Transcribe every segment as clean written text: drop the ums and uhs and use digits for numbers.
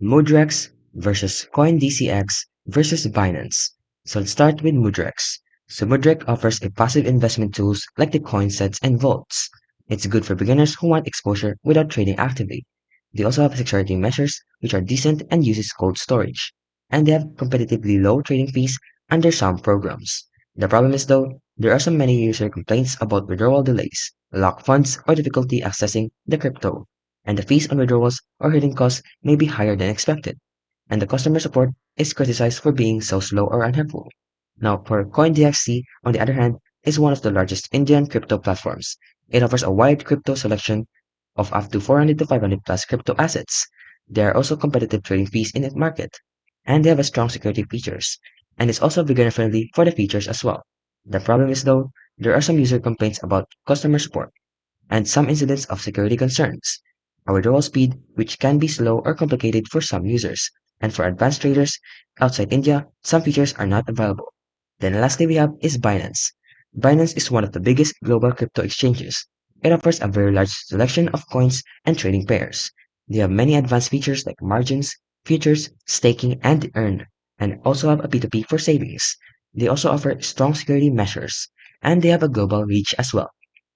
Mudrex versus CoinDCX versus Binance. So let's start with Mudrex. So Mudrex offers a passive investment tools like the coin sets and vaults. It's good for beginners who want exposure without trading actively. They also have security measures which are decent and uses cold storage. And they have competitively low trading fees under some programs. The problem is though, there are so many user complaints about withdrawal delays, locked funds, or difficulty accessing the crypto, and the fees on withdrawals or hidden costs may be higher than expected, and the customer support is criticized for being so slow or unhelpful. Now, for CoinDXC, on the other hand, is one of the largest Indian crypto platforms. It offers a wide crypto selection of up to 400 to 500 plus crypto assets. There are also competitive trading fees in the market, and they have a strong security features, and it's also beginner friendly for the features as well. The problem is though, there are some user complaints about customer support and some incidents of security concerns. A withdrawal speed, which can be slow or complicated for some users, and for advanced traders outside India, some features are not available. Then lastly we have is Binance. Binance is one of the biggest global crypto exchanges. It offers a very large selection of coins and trading pairs. They have many advanced features like margins, futures, staking, and earn, and also have a P2P for savings. They also offer strong security measures, and they have a global reach as well.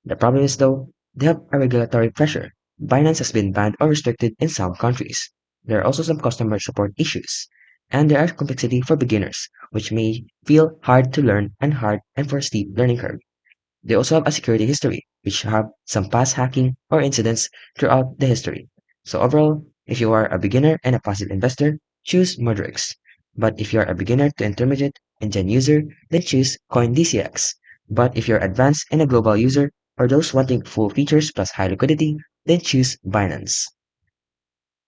The problem is though, they have a regulatory pressure. Binance has been banned or restricted in some countries. There are also some customer support issues. And there are complexity for beginners, which may feel hard to learn and hard and for a steep learning curve. They also have a security history, which have some past hacking or incidents throughout the history. So overall, if you are a beginner and a passive investor, choose Mudrex. But if you are a beginner to intermediate and gen user, then choose CoinDCX. But if you're advanced and a global user, or those wanting full features plus high liquidity, then choose Binance.